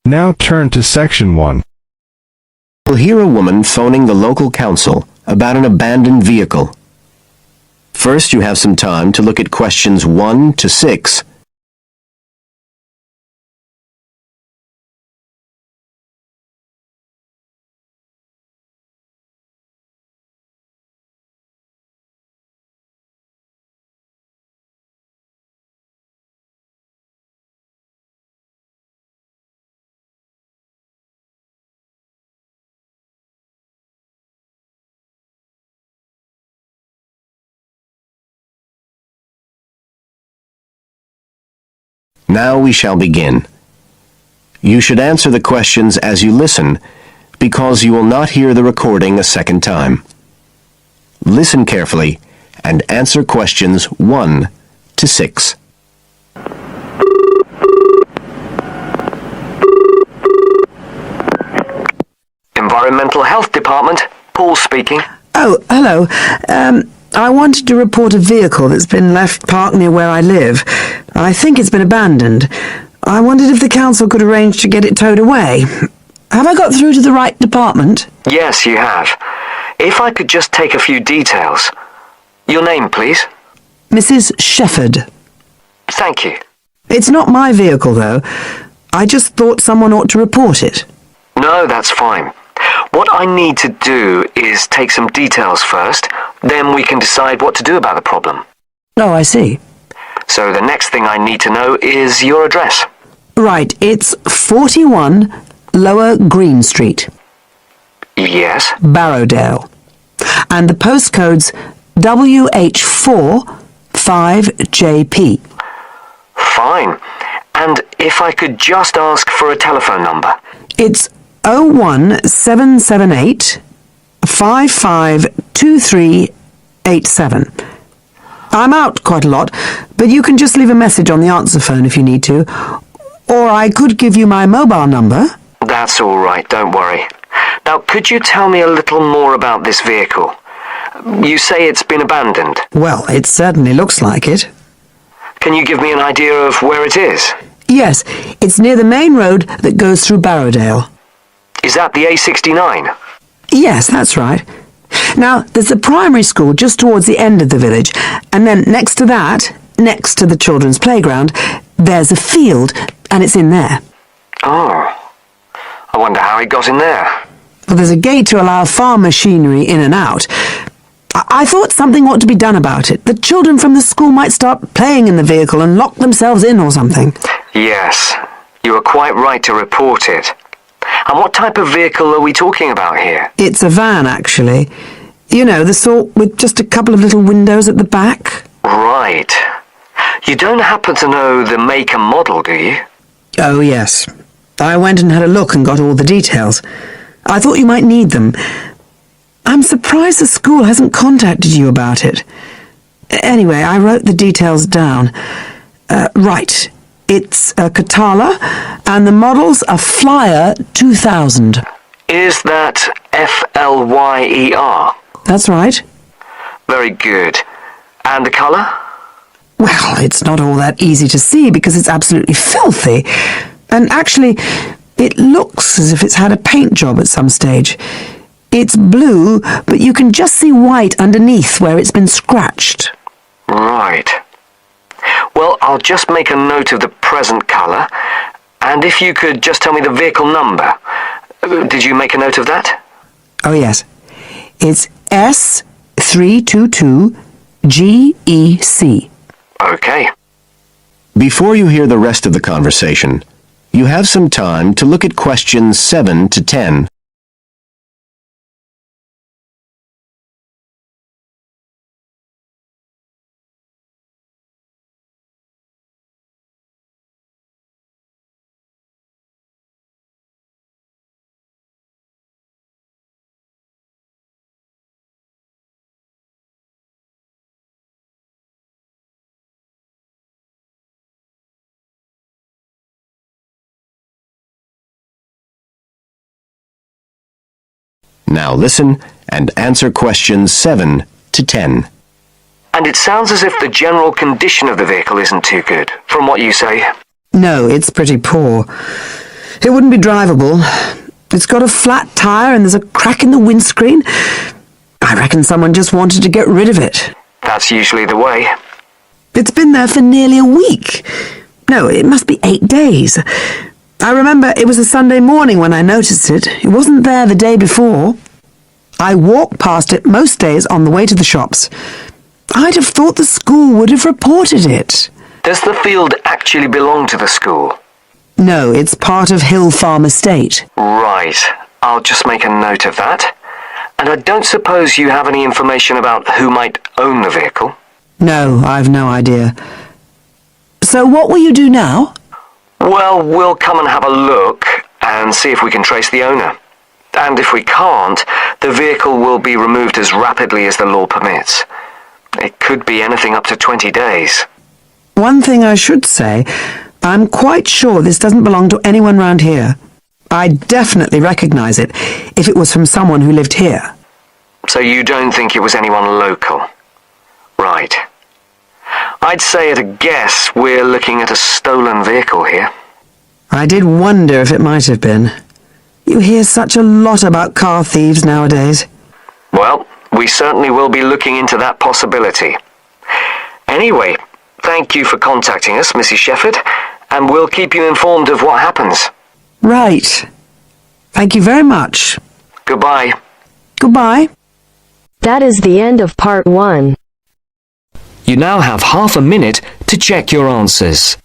Now turn to section 1. You'll hear a woman phoning the local council about an abandoned vehicle. First, you have some time to look at questions 1 to 6. Now we shall begin. You should answer the questions as you listen, because you will not hear the recording a second time. Listen carefully and answer questions 1 to 6. Environmental Health Department, Paul speaking. Oh, hello. I wanted to report a vehicle that's been left parked near where I live. I think it's been abandoned. I wondered if the council could arrange to get it towed away. Have I got through to the right department? Yes, you have. If I could just take a few details. Your name, please? Mrs. Shepherd. Thank you. It's not my vehicle, though. I just thought someone ought to report it. No, that's fine. What I need to do is take some details first, then we can decide what to do about the problem. Oh, I see. So the next thing I need to know is your address. Right, it's 41 Lower Green Street, Yes? Barrowdale. And the postcode's WH4 5JP. Fine. And if I could just ask for a telephone number. It's 01778 552387. I'm out quite a lot, but you can just leave a message on the answer phone if you need to. Or I could give you my mobile number. That's all right, don't worry. Now, could you tell me a little more about this vehicle? You say it's been abandoned. Well, it certainly looks like it. Can you give me an idea of where it is? Yes, it's near the main road that goes through Barrowdale. Is that the A69? Yes, that's right. Now, there's a primary school just towards the end of the village, and then next to that, next to the children's playground, there's a field, and it's in there. Oh, I wonder how it got in there. Well, there's a gate to allow farm machinery in and out. I thought something ought to be done about it. The children from the school might start playing in the vehicle and lock themselves in or something. Yes, you are quite right to report it. And what type of vehicle are we talking about here? It's a van, actually. You know, the sort with just a couple of little windows at the back. Right. You don't happen to know the make and model, do you? Oh, yes. I went and had a look and got all the details. I thought you might need them. I'm surprised the school hasn't contacted you about it. Anyway, I wrote the details down. Right. It's a Catala, and the model's a Flyer 2000. Is that Flyer? That's right. Very good. And the colour? Well, it's not all that easy to see because it's absolutely filthy. And actually, it looks as if it's had a paint job at some stage. It's blue, but you can just see white underneath where it's been scratched. Right. Well, I'll just make a note of the present colour, and if you could just tell me the vehicle number. Did you make a note of that? Oh, yes. It's S322GEC. Okay. Before you hear the rest of the conversation, you have some time to look at questions 7 to 10. Now listen and answer questions 7 to 10. And it sounds as if the general condition of the vehicle isn't too good, from what you say. No, it's pretty poor. It wouldn't be drivable. It's got a flat tire and there's a crack in the windscreen. I reckon someone just wanted to get rid of it. That's usually the way. It's been there for nearly a week. No, it must be 8 days. I remember it was a Sunday morning when I noticed it. It wasn't there the day before. I walk past it most days on the way to the shops. I'd have thought the school would have reported it. Does the field actually belong to the school? No, it's part of Hill Farm Estate. Right. I'll just make a note of that. And I don't suppose you have any information about who might own the vehicle? No, I've no idea. So what will you do now? Well, we'll come and have a look and see if we can trace the owner. And if we can't, the vehicle will be removed as rapidly as the law permits. It could be anything up to 20 days. One thing I should say, I'm quite sure this doesn't belong to anyone round here. I'd definitely recognize it if it was from someone who lived here. So you don't think it was anyone local? Right. I'd say at a guess we're looking at a stolen vehicle here. I did wonder if it might have been. You hear such a lot about car thieves nowadays. Well, we certainly will be looking into that possibility. Anyway, thank you for contacting us, Mrs. Shefford, and we'll keep you informed of what happens. Right. Thank you very much. Goodbye. Goodbye. That is the end of part 1. You now have half a minute to check your answers.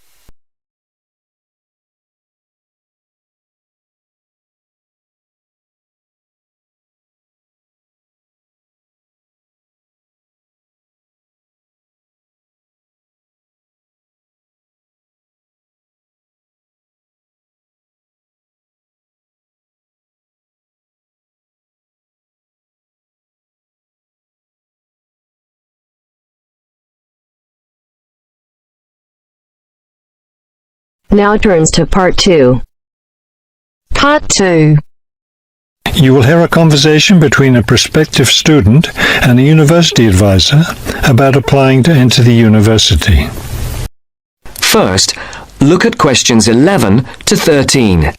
Now turns to part 2. Part 2. You will hear a conversation between a prospective student and a university advisor about applying to enter the university. First, look at questions 11 to 13.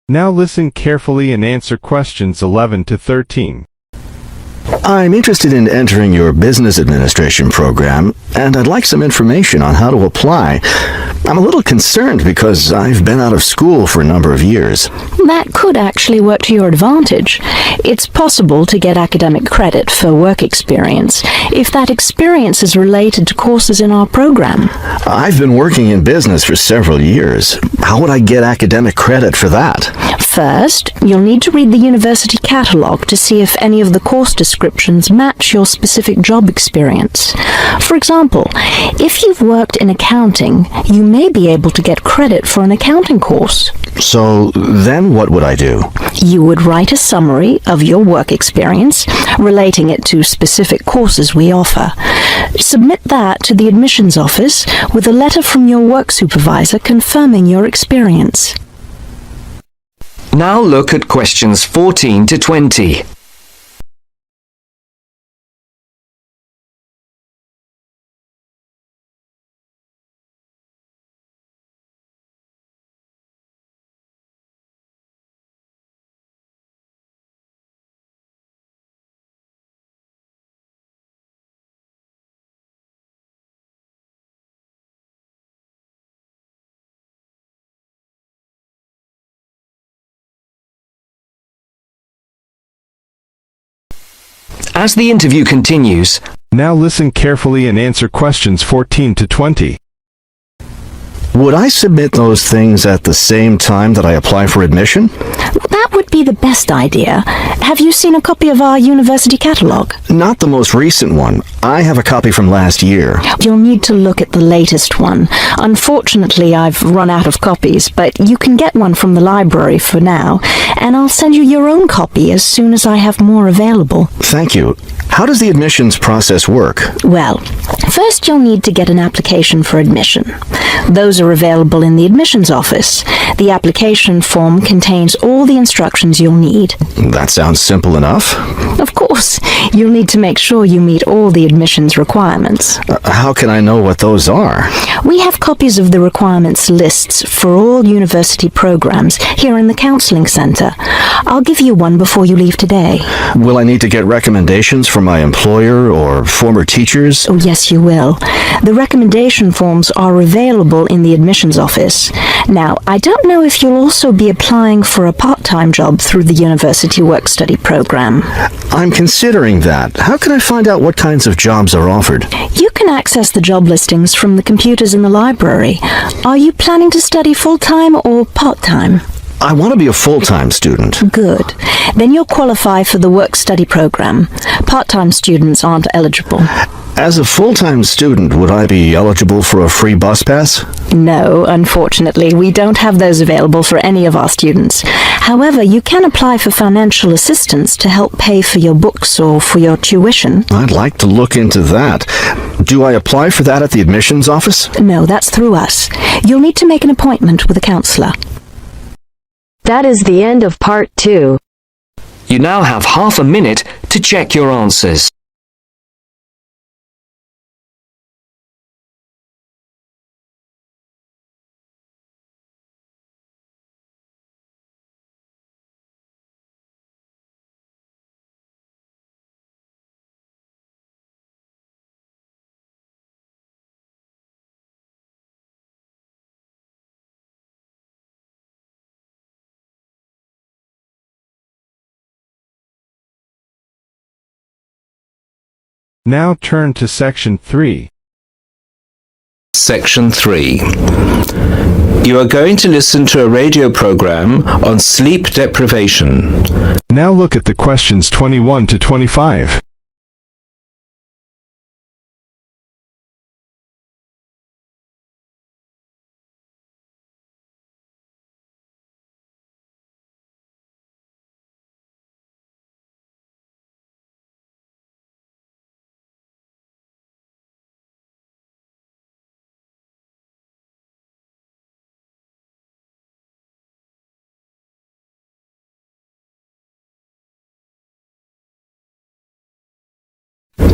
Now listen carefully and answer questions 11 to 13. I'm interested in entering your business administration program, and I'd like some information on how to apply. I'm a little concerned because I've been out of school for a number of years. That could actually work to your advantage. It's possible to get academic credit for work experience if that experience is related to courses in our program. I've been working in business for several years. How would I get academic credit for that? First, you'll need to read the university catalogue to see if any of the course descriptions match your specific job experience. For example, if you've worked in accounting, you may be able to get credit for an accounting course. So then what would I do? You would write a summary of your work experience, relating it to specific courses we offer. Submit that to the admissions office with a letter from your work supervisor confirming your experience. Now look at questions 14 to 20. As the interview continues, Now listen carefully and answer questions 14 to 20. Would I submit those things at the same time that I apply for admission? That would be the best idea. Have you seen a copy of our university catalogue? Not the most recent one. I have a copy from last year. You'll need to look at the latest one. Unfortunately, I've run out of copies, but you can get one from the library for now, and I'll send you your own copy as soon as I have more available. Thank you. How does the admissions process work? Well, first you'll need to get an application for admission. Those are available in the admissions office. The application form contains all the instructions you'll need. That sounds simple enough. Of course, you'll need to make sure you meet all the admissions requirements. How can I know what those are? We have copies of the requirements lists for all university programs here in the counseling center. I'll give you one before you leave today. Will I need to get recommendations from my employer or former teachers? Oh, yes, you will. The recommendation forms are available in the admissions office. Now, I don't know if you'll also be applying for a part-time job through the university work-study program. I'm considering that. How can I find out what kinds of jobs are offered? You can access the job listings from the computers in the library. Are you planning to study full-time or part-time? I want to be a full-time student. Good. Then you'll qualify for the work-study program. Part-time students aren't eligible. As a full-time student, would I be eligible for a free bus pass? No, unfortunately, we don't have those available for any of our students. However, you can apply for financial assistance to help pay for your books or for your tuition. I'd like to look into that. Do I apply for that at the admissions office? No, that's through us. You'll need to make an appointment with a counselor. That is the end of part 2. You now have half a minute to check your answers. Now turn to Section 3. Section 3. You are going to listen to a radio program on sleep deprivation. Now look at the questions 21 to 25.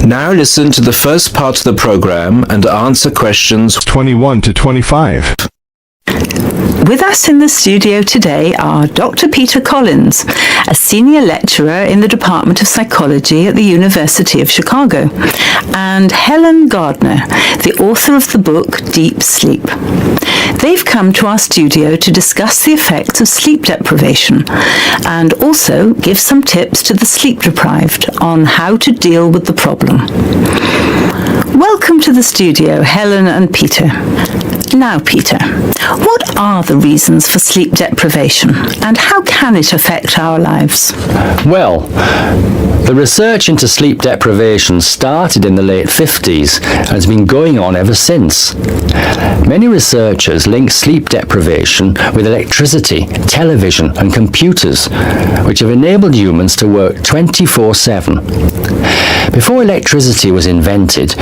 Now listen to the first part of the program and answer questions 21 to 25. With us in the studio today are Dr. Peter Collins, a senior lecturer in the Department of Psychology at the University of Chicago, and Helen Gardner, the author of the book Deep Sleep. They've come to our studio to discuss the effects of sleep deprivation and also give some tips to the sleep deprived on how to deal with the problem. Welcome to the studio, Helen and Peter. Now, Peter, what are the reasons for sleep deprivation and how can it affect our lives? Well, the research into sleep deprivation started in the late 50s and has been going on ever since. Many researchers link sleep deprivation with electricity, television and computers, which have enabled humans to work 24/7. Before electricity was invented,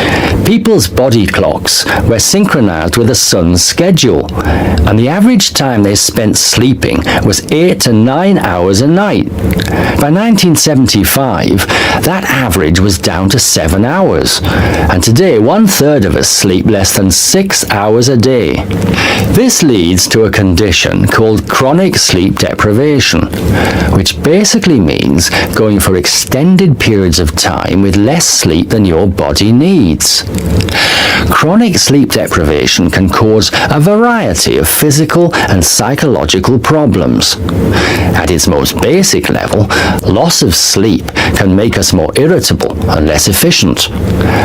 people's body clocks were synchronized with the sun's schedule, and the average time they spent sleeping was 8 to 9 hours a night. By 1975, that average was down to 7 hours, and today 1/3 of us sleep less than 6 hours a day. This leads to a condition called chronic sleep deprivation, which basically means going for extended periods of time with less sleep than your body needs. Chronic sleep deprivation can cause a variety of physical and psychological problems. At its most basic level, loss of sleep can make us more irritable and less efficient,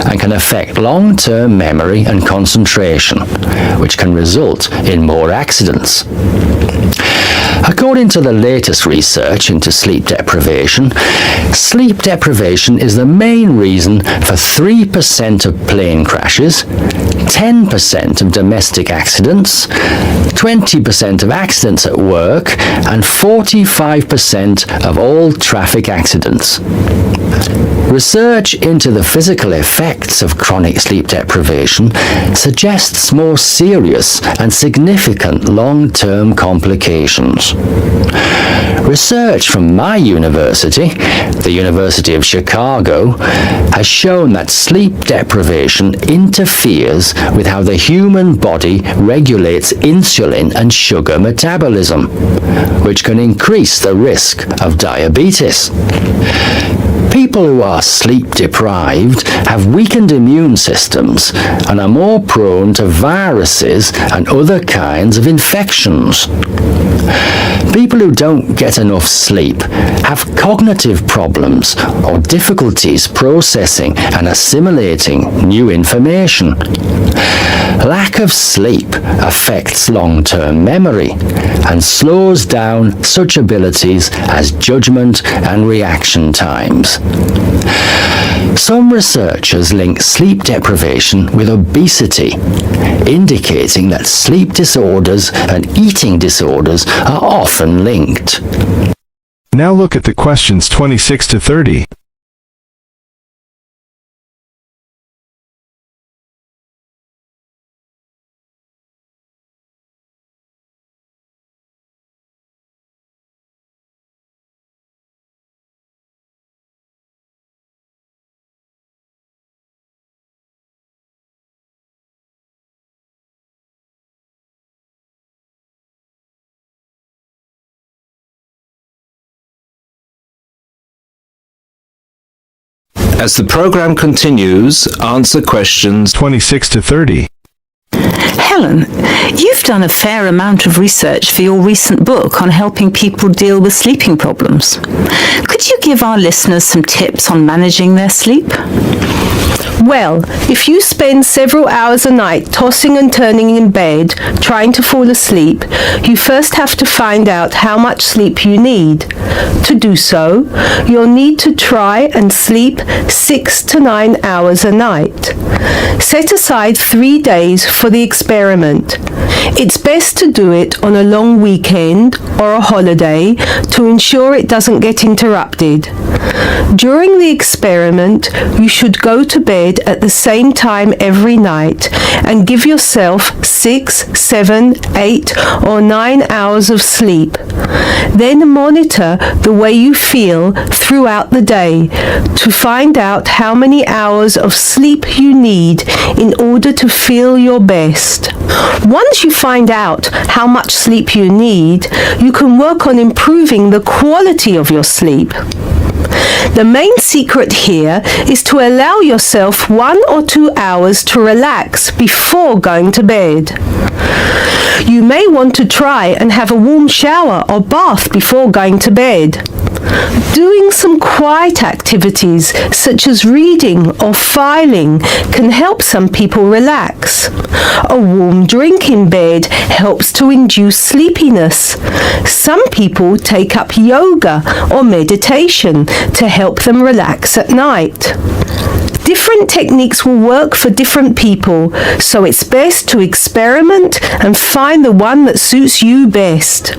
and can affect long-term memory and concentration, which can result in more accidents. According to the latest research into sleep deprivation is the main reason for 3% of plane crashes, 10% of domestic accidents, 20% of accidents at work, and 45% of all traffic accidents. Research into the physical effects of chronic sleep deprivation suggests more serious and significant long-term complications. Research from my university, the University of Chicago, has shown that sleep deprivation interferes with how the human body regulates insulin and sugar metabolism, which can increase the risk of diabetes. People who are sleep deprived have weakened immune systems and are more prone to viruses and other kinds of infections. People who don't get enough sleep have cognitive problems or difficulties processing and assimilating new information. Lack of sleep affects long-term memory and slows down such abilities as judgment and reaction times. Some researchers link sleep deprivation with obesity, indicating that sleep disorders and eating disorders are often linked. Now look at the questions 26 to 30. As the program continues, answer questions 26 to 30. Helen, you've done a fair amount of research for your recent book on helping people deal with sleeping problems. Could you give our listeners some tips on managing their sleep? Well, if you spend several hours a night tossing and turning in bed, trying to fall asleep, you first have to find out how much sleep you need. To do so, you'll need to try and sleep 6 to 9 hours a night. Set aside 3 days for the experiment. It's best to do it on a long weekend or a holiday to ensure it doesn't get interrupted. During the experiment, you should go to bed at the same time every night and give yourself 6, 7, 8 or 9 hours of sleep. Then monitor the way you feel throughout the day to find out how many hours of sleep you need in order to feel your best. Once you find out how much sleep you need, you can work on improving the quality of your sleep. The main secret here is to allow yourself 1 or 2 hours to relax before going to bed. You may want to try and have a warm shower or bath before going to bed. Doing some quiet activities such as reading or filing can help some people relax. A warm drink in bed helps to induce sleepiness. Some people take up yoga or meditation to help them relax at night. Different techniques will work for different people, so it's best to experiment and find the one that suits you best.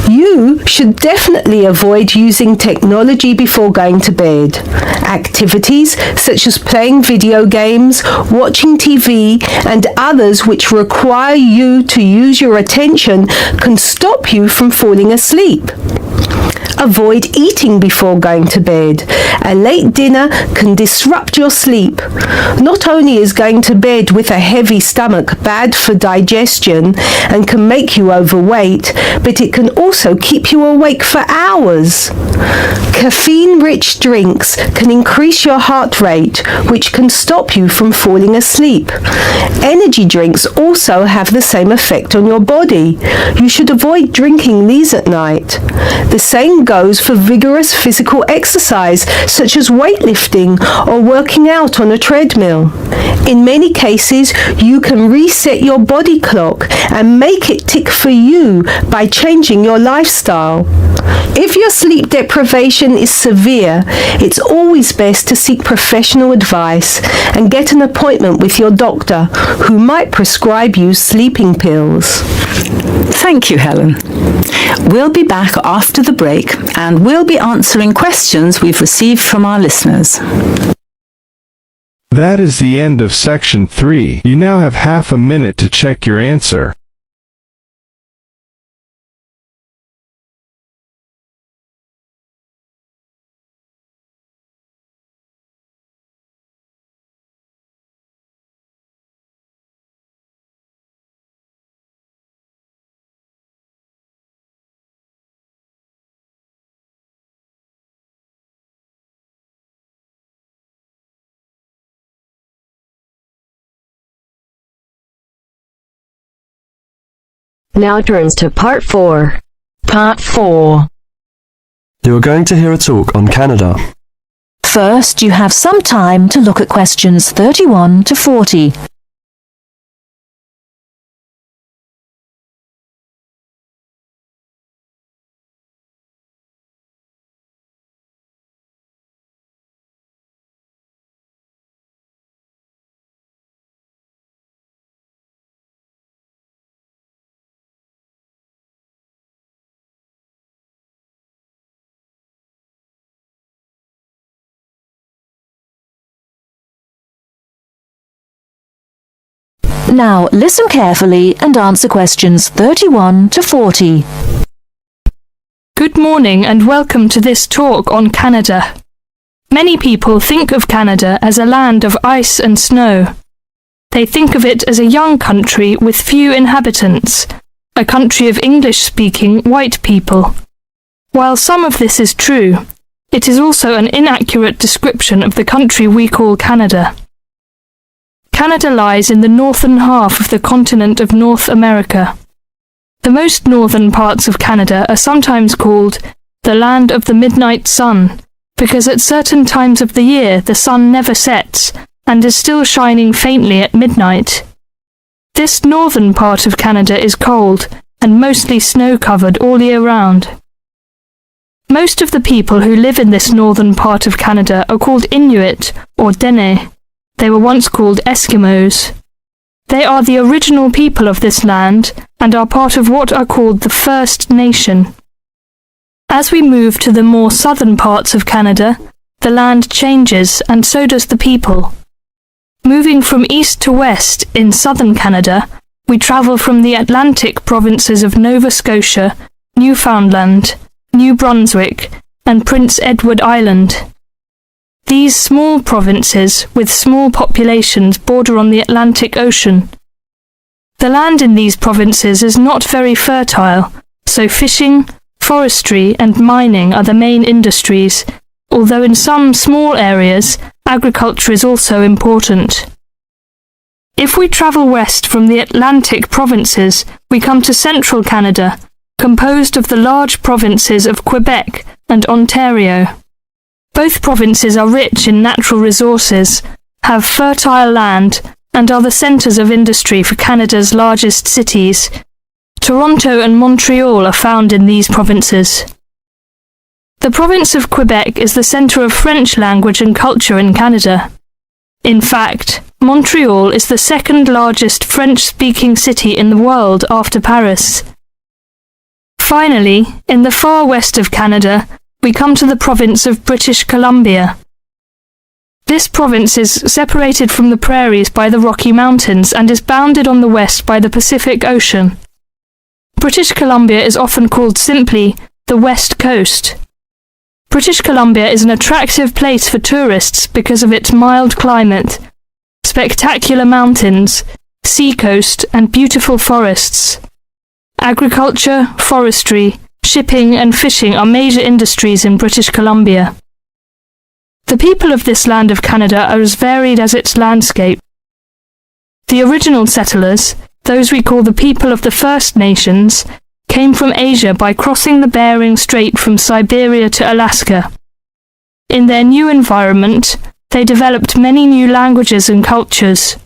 You should definitely avoid using technology before going to bed. Activities such as playing video games, watching TV, and others which require you to use your attention can stop you from falling asleep. Avoid eating before going to bed. A late dinner can disrupt your sleep. Not only is going to bed with a heavy stomach bad for digestion and can make you overweight, but it can also keep you awake for hours. Caffeine-rich drinks can increase your heart rate, which can stop you from falling asleep. Energy drinks also have the same effect on your body. You should avoid drinking these at night. The same goes for vigorous physical exercise such as weightlifting or working out on a treadmill. In many cases, you can reset your body clock and make it tick for you by changing your lifestyle. If your sleep deprivation is severe, it's always best to seek professional advice and get an appointment with your doctor, who might prescribe you sleeping pills. Thank you, Helen. We'll be back after the break and we'll be answering questions we've received from our listeners. That is the end of section 3. You now have half a minute to check your answer. Now turns to Part 4. Part 4. You are going to hear a talk on Canada. First, you have some time to look at questions 31 to 40. Now, listen carefully and answer questions 31 to 40. Good morning and welcome to this talk on Canada. Many people think of Canada as a land of ice and snow. They think of it as a young country with few inhabitants, a country of English-speaking white people. While some of this is true, it is also an inaccurate description of the country we call Canada. Canada lies in the northern half of the continent of North America. The most northern parts of Canada are sometimes called the land of the midnight sun, because at certain times of the year the sun never sets and is still shining faintly at midnight. This northern part of Canada is cold and mostly snow-covered all year round. Most of the people who live in this northern part of Canada are called Inuit or Dene. They were once called Eskimos. They are the original people of this land and are part of what are called the First Nation. As we move to the more southern parts of Canada, the land changes and so does the people. Moving from east to west in southern Canada, we travel from the Atlantic provinces of Nova Scotia, Newfoundland, New Brunswick, and Prince Edward Island. These small provinces with small populations border on the Atlantic Ocean. The land in these provinces is not very fertile, so fishing, forestry and mining are the main industries, although in some small areas, agriculture is also important. If we travel west from the Atlantic provinces, we come to central Canada, composed of the large provinces of Quebec and Ontario. Both provinces are rich in natural resources, have fertile land, and are the centres of industry for Canada's largest cities. Toronto and Montreal are found in these provinces. The province of Quebec is the centre of French language and culture in Canada. In fact, Montreal is the second largest French-speaking city in the world after Paris. Finally, in the far west of Canada, we come to the province of British Columbia. This province is separated from the prairies by the Rocky Mountains and is bounded on the west by the Pacific Ocean. British Columbia is often called simply the West Coast. British Columbia is an attractive place for tourists because of its mild climate, spectacular mountains, seacoast, and beautiful forests. Agriculture, forestry, shipping and fishing are major industries in British Columbia. The people of this land of Canada are as varied as its landscape. The original settlers, those we call the people of the First Nations, came from Asia by crossing the Bering Strait from Siberia to Alaska. In their new environment, they developed many new languages and cultures.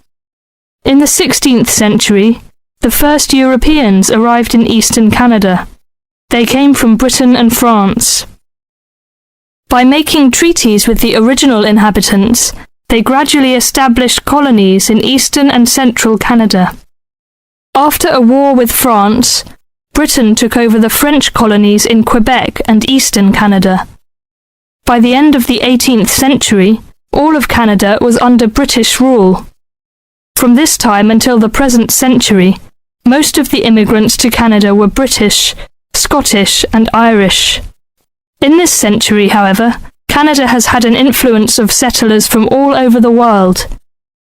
In the 16th century, the first Europeans arrived in eastern Canada. They came from Britain and France. By making treaties with the original inhabitants, they gradually established colonies in eastern and central Canada. After a war with France, Britain took over the French colonies in Quebec and eastern Canada. By the end of the 18th century, all of Canada was under British rule. From this time until the present century, most of the immigrants to Canada were British, Scottish, and Irish. In this century, however, Canada has had an influence of settlers from all over the world.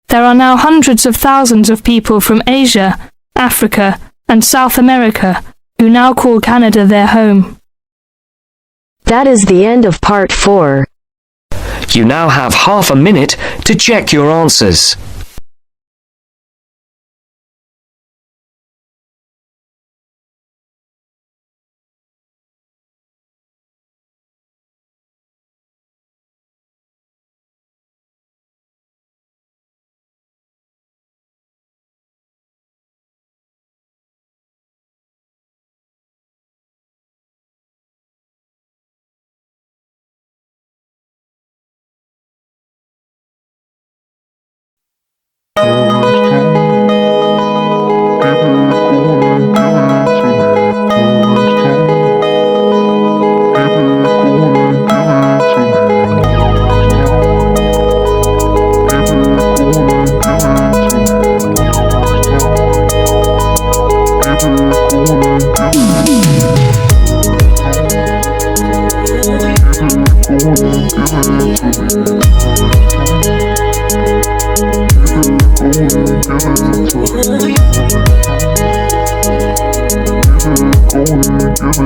There are now hundreds of thousands of people from Asia, Africa, and South America who now call Canada their home. That is the end of part 4. You now have half a minute to check your answers.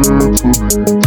Give it to me.